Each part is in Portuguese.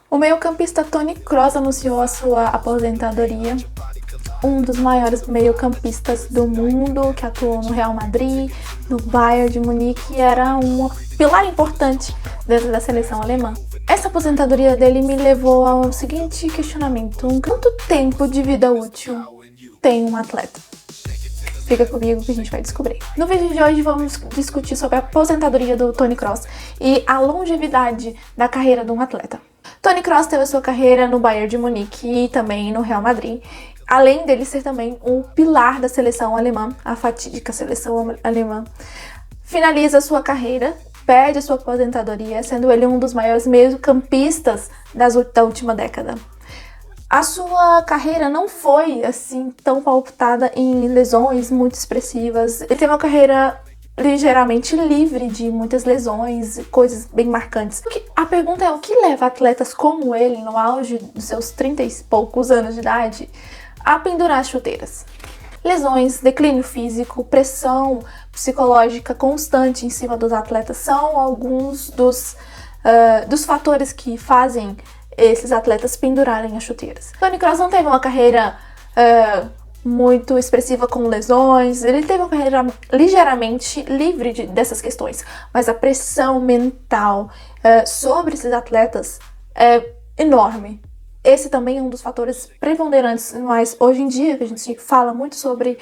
O meio-campista Toni Kroos anunciou a sua aposentadoria. Um dos maiores meio-campistas do mundo, que atuou no Real Madrid, no Bayern de Munique, era um pilar importante dentro da seleção alemã. Essa aposentadoria dele me levou ao seguinte questionamento: quanto tempo de vida útil tem um atleta? Fica comigo que a gente vai descobrir. No vídeo de hoje vamos discutir sobre a aposentadoria do Toni Kroos e a longevidade da carreira de um atleta. Toni Kroos teve a sua carreira no Bayern de Munique e também no Real Madrid, além dele ser também um pilar da seleção alemã, a fatídica seleção alemã. Finaliza sua carreira, perde a sua aposentadoria, sendo ele um dos maiores meio-campistas da última década. A sua carreira não foi assim tão pautada em lesões muito expressivas. Ele teve uma carreira ligeiramente livre de muitas lesões, coisas bem marcantes. A pergunta é: o que leva atletas como ele, no auge dos seus 30 e poucos anos de idade, a pendurar as chuteiras? Lesões, declínio físico, pressão psicológica constante em cima dos atletas são alguns dos fatores que fazem esses atletas pendurarem as chuteiras. Toni Kroos não teve uma carreira muito expressiva com lesões, ele teve uma carreira ligeiramente livre dessas questões, mas a pressão mental sobre esses atletas é enorme. Esse também é um dos fatores preponderantes, mas hoje em dia, que a gente fala muito sobre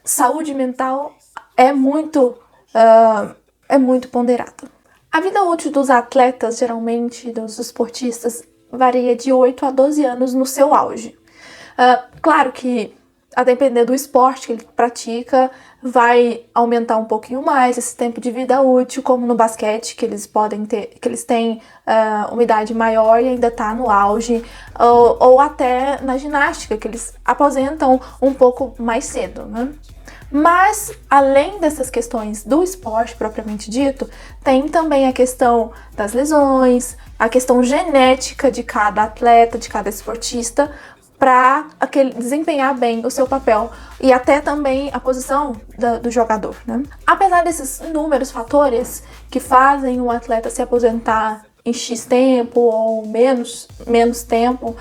saúde mental, é muito ponderado. A vida útil dos atletas, geralmente dos esportistas, varia de 8 a 12 anos no seu auge. Claro que, a depender do esporte que ele pratica, vai aumentar um pouquinho mais esse tempo de vida útil, como no basquete, que eles têm uma idade maior e ainda está no auge, ou até na ginástica, que eles aposentam um pouco mais cedo, né? Mas, além dessas questões do esporte propriamente dito, tem também a questão das lesões, a questão genética de cada atleta, de cada esportista, para desempenhar bem o seu papel e até também a posição do jogador, né? Apesar desses inúmeros fatores que fazem o atleta se aposentar em X tempo ou menos tempo,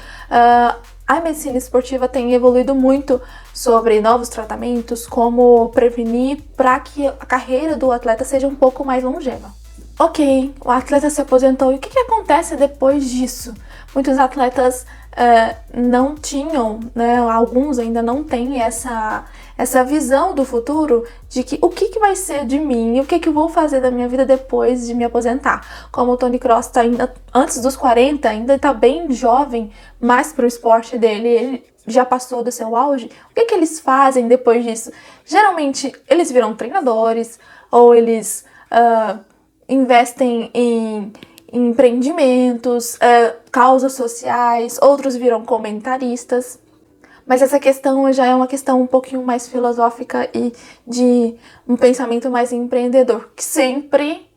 a medicina esportiva tem evoluído muito sobre novos tratamentos, como prevenir para que a carreira do atleta seja um pouco mais longeva. Ok, o atleta se aposentou, e o que acontece depois disso? Muitos atletas não tinham, né, alguns ainda não têm essa visão do futuro de que o que vai ser de mim e o que eu vou fazer da minha vida depois de me aposentar. Como o Toni Kroos está ainda antes dos 40, ainda está bem jovem, mas para o esporte dele, ele já passou do seu auge. O que eles fazem depois disso? Geralmente, eles viram treinadores ou eles investem em empreendimentos, causas sociais, outros viram comentaristas. Mas essa questão já é uma questão um pouquinho mais filosófica e de um pensamento mais empreendedor, que sempre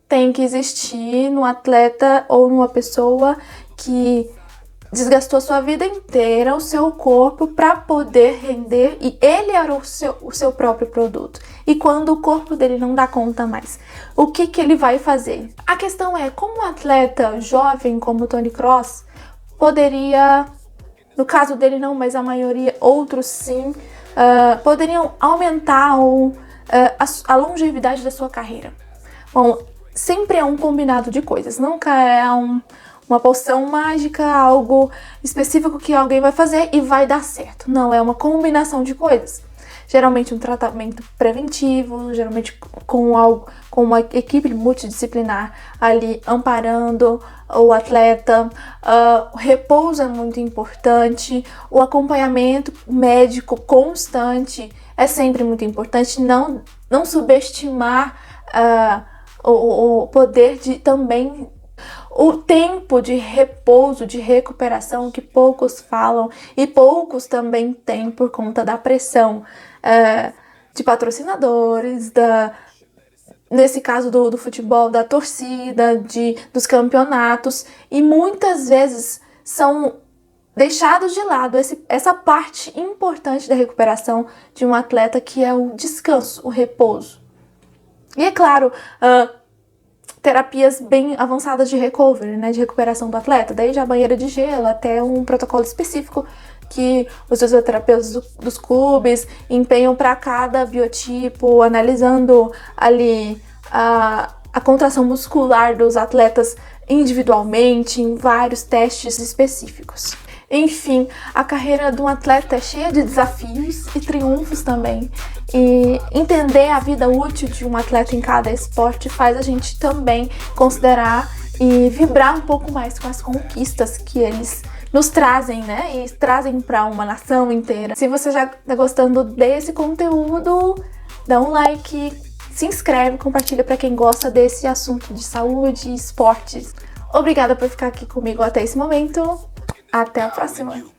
tem que existir no atleta ou numa pessoa que desgastou a sua vida inteira, o seu corpo, para poder render, e ele era o seu próprio produto. E quando o corpo dele não dá conta mais, o que ele vai fazer? A questão é como um atleta jovem como o Toni Kroos poderia, no caso dele não, mas a maioria, outros sim, poderiam aumentar a longevidade da sua carreira. Bom, sempre é um combinado de coisas, nunca é uma poção mágica, algo específico que alguém vai fazer e vai dar certo. Não, é uma combinação de coisas. Geralmente um tratamento preventivo, geralmente com uma equipe multidisciplinar ali amparando o atleta. O repouso é muito importante, o acompanhamento médico constante é sempre muito importante. Não subestimar o poder de também o tempo de repouso, de recuperação, que poucos falam e poucos também têm por conta da pressão de patrocinadores, nesse caso do futebol, da torcida, dos campeonatos, e muitas vezes são deixados de lado essa parte importante da recuperação de um atleta, que é o descanso, o repouso. E é claro, terapias bem avançadas de recovery, né, de recuperação do atleta, desde a banheira de gelo até um protocolo específico que os fisioterapeutas dos clubes empenham para cada biotipo, analisando ali a contração muscular dos atletas individualmente, em vários testes específicos. Enfim, a carreira de um atleta é cheia de desafios e triunfos também. E entender a vida útil de um atleta em cada esporte faz a gente também considerar e vibrar um pouco mais com as conquistas que eles nos trazem, né? E trazem para uma nação inteira. Se você já está gostando desse conteúdo, dá um like, se inscreve, compartilha para quem gosta desse assunto de saúde e esportes. Obrigada por ficar aqui comigo até esse momento. Até a próxima!